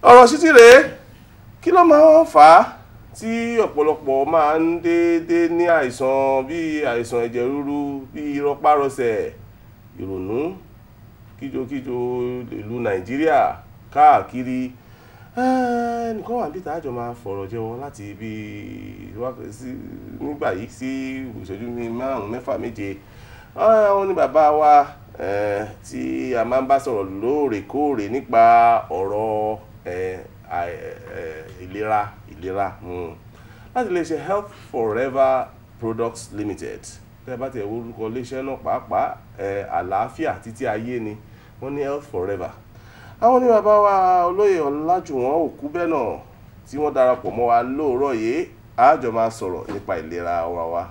ọ̀rọ̀ sí ti rèé kí ló máa ń fà á tí ọ̀pọ̀lọpọ̀ máa ń déédéé ní àìsàn bíi àìsàn ẹ̀jẹ̀ ríru bíi rọpárọsẹ̀ ìrònú kíjokíjo ìlú Nàìjíríà káàkiri nìkan wà níta àjọ máa fọ̀rọ̀ jẹ wọn láti ibi nígbà yìí sí ìṣẹ́jú ní 5-7 wọ́n ní bàbá wa tí a máa ń bá sọ̀rọ̀ lóòrèkóòrè nípa ọ̀rọ̀ ìlera láti lè ṣe Health Forever Products Limited tẹ́ bá tẹ̀ orúkọ iléeṣẹ́ náà pàápàá àlàáfíà títí ayé ni wọ́n ní Health Forever. Àwọn ní bàbá wa olóyè Ọlájùwọ̀n Òkúbẹ́nà tí wọ́n darapọ̀ mọ́ wa lóòrọ̀ yìí a jọ máa sọ̀rọ̀ nípa ìlera wa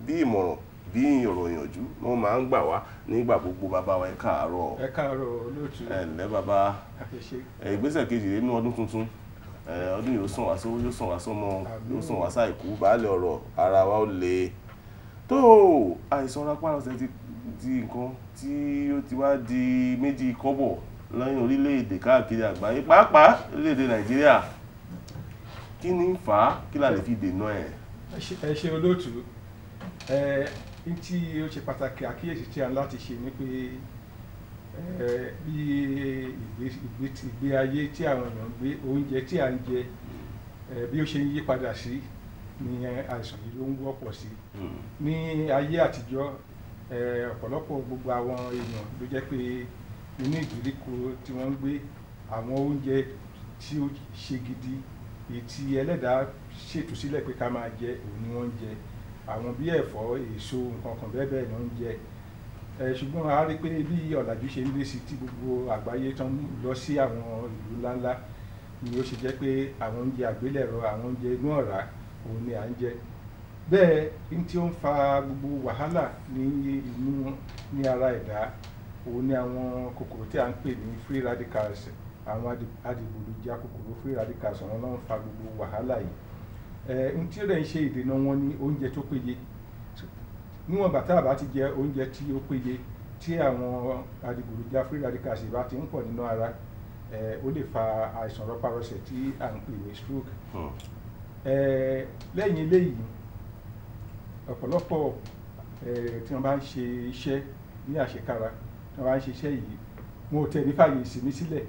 bí ìmọ̀ràn bí ìròyìnjú wọ́n máa ń gbà wá nígbà gbogbo. Bàbá wa ẹ káàárọ̀. Ẹ káàárọ̀ olóòtú. Ǹlẹ́ bàbá. Ìgbésẹ̀ kejì nínú ọdún tuntun ọdún yóò sàn wá sówó yóò sàn wá sọ́mọ yóò sàn wá sáìkú baálẹ̀ ọ̀rọ̀ ara wa ó le tó àìsàn rápárọsẹ̀ ti di nǹkan tí ó ti wá di méjì kọ́bọ̀ lẹ́yìn orílẹ̀-èdè káàkiri àgbáyé pàápàá orílẹ̀-èdè Nàìjíríà kí ni ń fà á kí la lè fi dènà ẹ̀. Ẹ ṣe olóòtú tí ó ṣe pàtàkì àkíyèsí tí a ń láti ṣe ni pé bí ìgbé ayé tí àwọn èèyàn ń gbé oúnjẹ tí à ń jẹ bí ó ṣe ń yí padà sí ni àìsàn yìí ló ń wọ́pọ̀ sí. Ní ayé àtijọ́ ọ̀pọ̀lọpọ̀ gbogbo àwọn èèyàn ló jẹ́ pé inú ìgbèríko tí wọ́n ń gbé àwọn oúnjẹ tí ó ṣe gidi èyí tí Ẹlẹ́dàá ṣètò sílẹ̀ pé ká máa jẹ òun ni wọ́n ń jẹ àwọn bí ẹ̀fọ́ èso nǹkan kan bẹ́ẹ̀ bẹ́ẹ̀ ni wọ́n ń jẹ ṣùgbọ́n a rí pé bí ọ̀làjú ṣe ń lé sí tí gbogbo àgbáyé tán lọ sí àwọn ìlú ńláńlá ni ó ṣe jẹ́ pé àwọn oúnjẹ àgbélẹ̀rọ àwọn oúnjẹ inú ọ̀rá òun ni à ń jẹ bẹ́ẹ̀ ní tí ó ń fa gbogbo wàhálà ní ara ẹ̀dá òun ni àwọn kòkòrò tí a ń pè ní free radicals àwọn adìgbòlùjà kòkòrò free radicals àwọn náà ń fa gbogbo wàhálà yìí n tí ó rẹ̀ ń ṣe ìdènà wọn ní oúnjẹ tó péye níwọ̀n bàtà àbá ti jẹ oúnjẹ tí ó péye tí àwọn adìgbòlùjà free radicals bá ti ń pọ̀ nínú ara ó lè fa àìsàn rọpárọsẹ̀ tí à ń pè ní stroke. Lẹ́yìn eléyìí ọ̀pọ̀lọpọ̀ tí wọ́n bá ń ṣe iṣẹ́ ní àṣekára tí wọ́n bá ń ṣe iṣẹ́ yìí wọn ò tẹ̀ ní fàyè ìsinmi sílẹ̀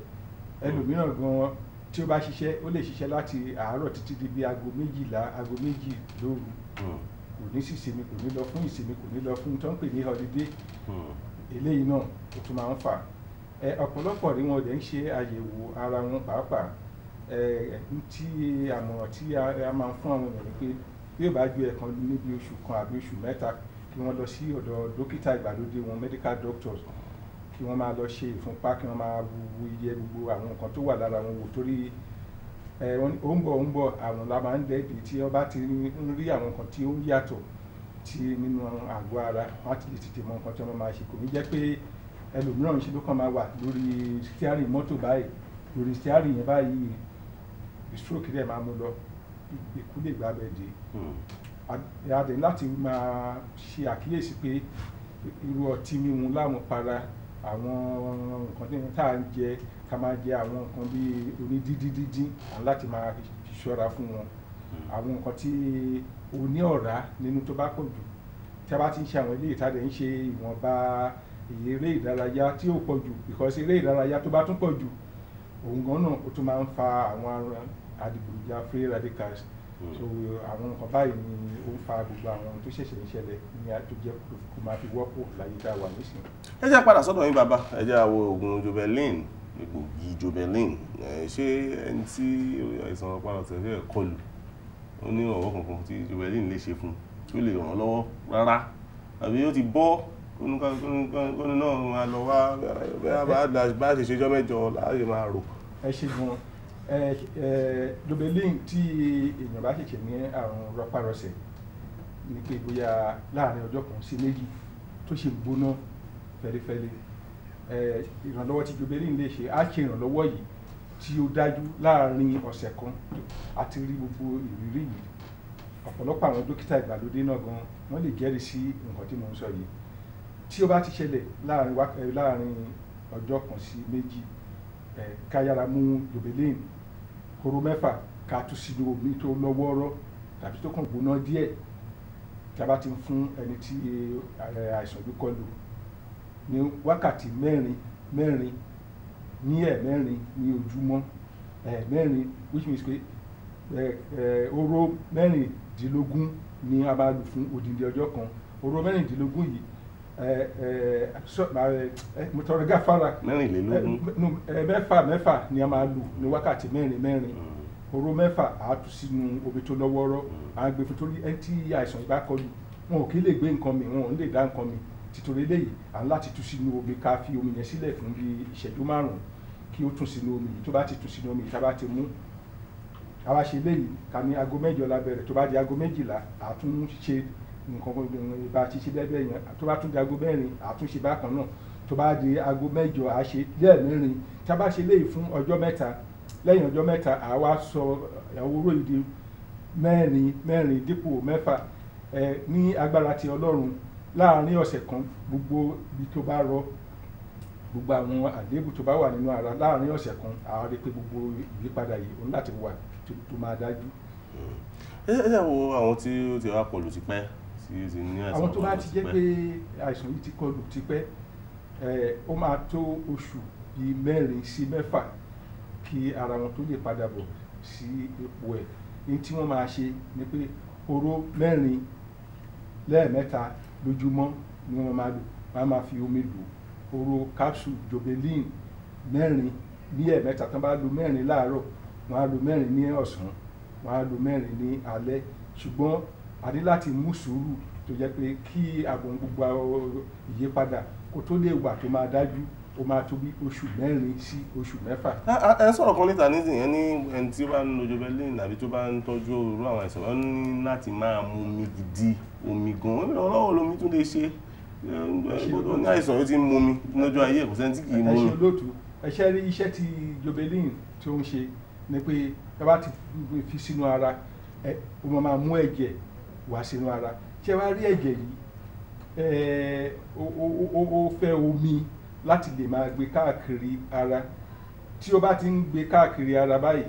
ẹlòmíràn gan tí ó bá ṣiṣẹ́ ó lè ṣiṣẹ́ láti àárọ̀ títí di bí aago 2 lóru kò ní sí ìsinmi kò ní lọ fún ìsinmi kò ní lọ fún tó ń pè ní holiday eléyìí náà ó tún máa ń fà ọ̀pọ̀lọpọ̀ rí wọn dẹ̀ ń ṣe àyẹ̀wò ara wọn pàápàá tí àmọ̀ràn tí a máa ń fún àwọn ènìyàn pé bí ó bá ju ẹ̀kan níbi oṣù kan àbí oṣù mẹ́ta kí wọ́n lọ sí ọ̀dọ̀ dókítà ìgbàlódé wọn medical doctors kí wọ́n máa lọ ṣe ìfúnpá kí wọ́n máa wo iye gbogbo àwọn nǹkan tó wà lára wọn wò torí ó ń bọ̀ àwọn la máa ń dẹ́bi tí wọ́n bá ti ń rí àwọn nǹkan tí ó ń yàtọ̀ tí nínú àgọ́ ara wọ́n á ti lè tètè mọ nǹkan tí wọ́n máa ṣe kò ní jẹ́ pé ẹlòmíràn ṣe ló kàn máa wà lórí steering mọ́tò báyìí lórí steering yẹn báyìí stroke rẹ̀ máa mú lọ ikú lè gbá bẹ́ẹ̀ dé adé láti máa ṣe àkíyèsí pé irú ọtí mímu láwọn para àwọn nǹkan tí tá à ń jẹ ká máa jẹ àwọn nǹkan bíi onídídídídín láti máa ṣọ́ra fún wọn àwọn nǹkan tí oní ọ̀rá nínú tó bá pọ̀ jù tí a bá ti ń ṣe àwọn ilé ìtajà ń ṣe ìwọ̀nba eré ìdárayá tí ó pọ̀ jù because eré ìdárayá tó bá tún pọ̀ jù òun gan náà ó tún máa ń fa àwọn adìgbòlùjà free radicals so àwọn nǹkan báyìí ni ó ń fa gbogbo àwọn tó ṣẹ̀ṣẹ̀ ń ṣẹlẹ̀ ní àtúnjẹ kó máa fi wọ́pọ̀ láyé tá a wà nísìnyí. ẹ jẹ́ padà sọ́dọ̀ yín bàbá ẹ jẹ́ àwọ oògùn Jobelin egbògi Jobelin ṣé ẹni tí àìsàn rọpárọsẹ̀ fẹ́ kọlù ó ní ọ̀wọ́ kankan tí Jobelin lè ṣe fún tí ó lè ràn án lọ́wọ́ rárá àbí ó ti bọ́ kóní náà máa lọ wá bá ṣe ṣejọ́ mẹ́jọ láàyè máa rò. ẹ ṣe gan Jobelin tí èèyàn bá ṣẹ̀ṣẹ̀ ní àrùn rọpárọsẹ̀ ní pé bóyá láàrin ọjọ́ kan sí méjì tó ṣe gbóná fẹ́lẹ́fẹ́lẹ́ ìrànlọ́wọ́ tí Jobelin lè ṣe á ṣe ìrànlọ́wọ́ yìí tí ó dájú láàrin ọ̀sẹ̀ kan àti rí gbogbo ìrírí yìí ọ̀pọ̀lọpọ̀ àwọn dókítà ìgbàlódé náà gan wọ́n lè jẹ́rìí sí nǹkan tí mo ń sọ yìí tí ó bá ti ṣẹlẹ̀ láàrin ọjọ́ kan sí méjì ká yára mú Jobelin hóró 6 ká tú sínú omi tó lọ́wọ́rọ́ tàbí tó kàn gbóná díẹ̀ tí a bá ti ń fún ẹni tí àìsàn yìí kọlù ní wákàtí 4 ní ẹ̀mẹ́rin ní ojúmọ́, ẹ̀mẹ́rin, which means pé hóró 16 ni a máa lò fún odindi ọjọ́ kan. Hóró 16 yìí mo tọrọ gáfárà 4 ni a máa lò ní wákàtí 4 hóró 6 á tú sínú omi tó lọ́wọ́rọ́, à ń gbé fún torí ẹni tí àìsàn ìbá kọlù wọn ò kí lè gbé nǹkan mi, wọn ò lè dá nǹkan mi, títorí eléyìí à ń láti tú sínú omi, ká fi omi yẹn sílẹ̀ fún bí ìṣẹ́jú 5 kí ó tún sínú omi yìí. Tó bá ti tún sínú omi yìí, tá bá ti mú, a wá ṣe eléyìí ká ní aago 8 la bẹ̀rẹ̀, tó bá di aago 12 à tún ṣe nǹkan bá ti ṣe bẹ́ẹ̀ yẹn, tó bá tún di aago 4 à tún ṣe bákan náà, tó bá di aago 8 à ṣe lẹ́ẹ̀mẹ́rin. Tá bá ṣe léyìí fún ọjọ́ 3, lẹ́yìn ọjọ́ 3 à wá sọ hóró yìí di 4 dípò 6 ní agbára ti Ọlọ́run. Láàárín ọ̀sẹ̀ kan, gbogbo ibi tó bá rọ, gbogbo àwọn àléébù tó bá wà nínú ara, láàárín ọ̀sẹ̀ kan a rí pé gbogbo ìyípadà yìí ó láti wà tó máa dájú. Ẹ wo àwọn tí ó ti wá kọlù tipẹ́ tí ó ti ní àìsàn. Àwọn tó bá ti jẹ́ pé àìsàn yìí ti kọlù tipẹ́, ó máa tó oṣù bíi 4 sí 6 kí ara wọn tó lè padà bọ̀ sí ipò ẹ̀. Ní tí wọ́n máa ṣe ni pé hóró 4 lẹ́ẹ̀mẹ́ta lójúmọ́ ni wọ́n máa lò. Wọ́n á máa fi omi lò hóró capsule Jobelin 4 ní ẹ̀ẹ̀mẹ́ta. Tán bá lo 4 láàárọ̀, wọ́n á lo 4 ní ọ̀sán, wọ́n á lo 4 ní alẹ́. Ṣùgbọ́n a ní láti mú sùúrù tó jẹ́ pé kí àbọ̀n gbogbo ìyípadà kó tó lè wà tó máa dájú, ó máa tó bí oṣù 4 sí oṣù 6. Ẹ sọ̀rọ̀ kan níta nísìnyẹn ní ẹni tí ó bá ń lo Jobelin àbí tó bá ń tọ́jú irú àwọn àìsàn, wọ́n ní láti máa mu omi gidi, omi gan-an. Ọlọ́wọ́ lomi tún lè ṣe ní àìsàn yóò ti ń mu omi lọ́jọ́ ayé, kò sẹ́ni tí kì í mu omi. Ẹ ṣe olóòtú, ẹ ṣe rí iṣẹ́ tí Jobelin tí ó ń ṣe ni pé tá bá ti fi sínú ara, ó máa mú ẹ̀jẹ̀ wá sínú ara. Ṣé wá rí ẹ̀jẹ̀ yìí, ó fẹ́ omi láti lè máa gbé káàkiri ara. Tí ó bá ti ń gbé káàkiri ara báyìí,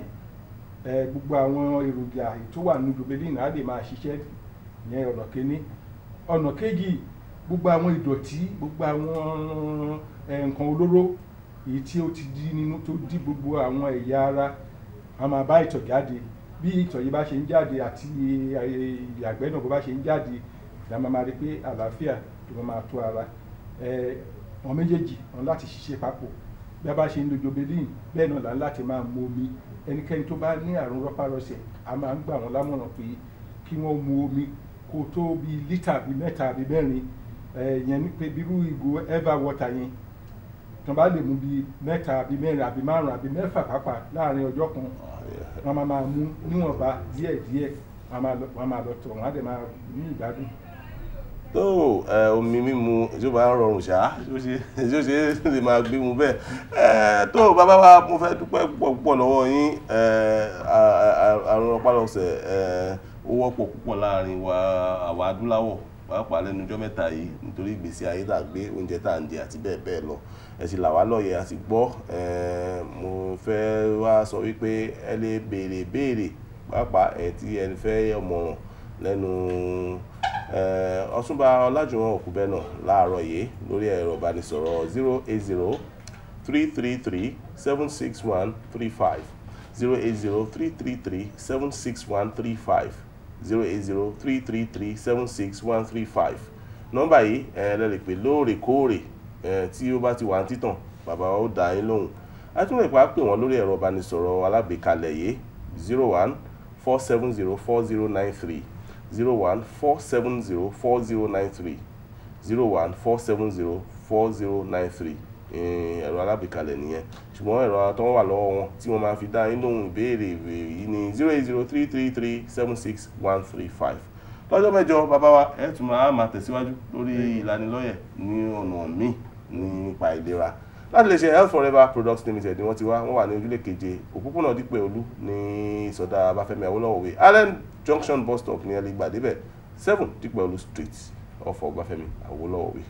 gbogbo àwọn èròjà tó wà nínú Jobelin á lè máa ṣiṣẹ́. Ìyẹn ọ̀nà kíní. Ọ̀nà kejì, gbogbo àwọn ìdọ̀tí, gbogbo àwọn nǹkan olóró èyí tí ó ti dí nínú, tó dí gbogbo àwọn ẹ̀yà ara, a máa bá ìtọ̀ jáde. Bí ìtọ̀ yìí bá ṣe ń jáde àti ìyàgbẹ́ náà bó bá ṣe ń jáde, la máa rí pé àlàáfíà tó máa tó ara. Àwọn méjèèjì wọn láti ṣiṣẹ́ papọ̀. Bí a bá ṣe ń lo Jobelin, bẹ́ẹ̀ náà là ń láti máa mu omi. Ẹnikẹ́ni tó bá ní àrùn rọpárọsẹ̀, a máa ń gbà wọ́n lámọ̀ràn pé kí wọ́n mu omi kó tó bí lítà bí 3 àbí 4. Ìyẹn ní pé bírú ìgò Eva water yẹn, tí wọ́n bá lè mú bí 3 àbí 4 àbí 5 àbí 6 pàápàá láàárín ọjọ́ kan, wọ́n máa mú níwọ̀nba díẹ̀díẹ̀, wọ́n máa lọ tọ̀, wọ́n á dẹ̀ máa ní ìgbádùn. Tó omi mímu tí ó bá ń rọrùn ṣá, tí ó ṣe lè máa gbé mu bẹ́ẹ̀. Tó bàbá wa, mo fẹ́ dúpẹ́ púpọ̀ lọ́wọ́ yín. Àrùn rọpárọsẹ̀ ó wọ́pọ̀ púpọ̀ láàrin àwa adúláwọ̀, pàápàá lẹ́nu ọjọ́ mẹ́ta yìí, nítorí ìgbésí ayé tá gbé, oúnjẹ tá ń jẹ àti bẹ́ẹ̀ bẹ́ẹ̀ lọ. Ẹ sì là wá lóye, a sì gbọ́. Mo fẹ́ wá sọ wípé ẹ lè béèrè pàápàá tí ẹni fẹ́ ọ̀mọ̀ràn lẹ́nu Ọ̀túnba Ọlájùwọ̀n Òkúbẹ́nà láàárọ̀ yìí lórí ẹ̀rọ ìbánisọ̀rọ̀ 08033376135 08033376135 08033376135. Nọ́mbà yìí lẹ lè pè lóòrèkóòrè tí ó bá ti wà ní títàn, bàbá wa ó dá yín lóhùn. A tún lè pè wọ́n lórí ẹ̀rọ ìbánisọ̀rọ̀ alágbèékalẹ̀ yìí 014704093 014704093 014704093. Ẹ̀rọ alágbèékalẹ̀ nìyẹn. Ṣùgbọ́n ẹ̀rọ tó wà lọ́wọ́ wọn tí wọ́n máa fi dá yín lóhùn ìbéèrè yìí ní 08033376135. Lọ́jọ́ mẹ́jọ, bàbá wa ẹ tún máa tẹ̀síwájú lórí ìlanilọ́yẹ̀ ní ọ̀nà míì nípa ìlera. Láti lè ṣe Health Forever Products Limited ni wọ́n ti wá. Wọ́n wà ní ojúlé 7 òpópónà Dípẹ́ Olú ní ìsọdá Abáfẹ́mi Awólọ́wọ̀ Way, Allen Junction bus stop ní ẹlẹ́gbàdébẹ̀ 7 Dípẹ́ Olú Street off Abáfẹ́mi Awólọ́wọ̀ Way.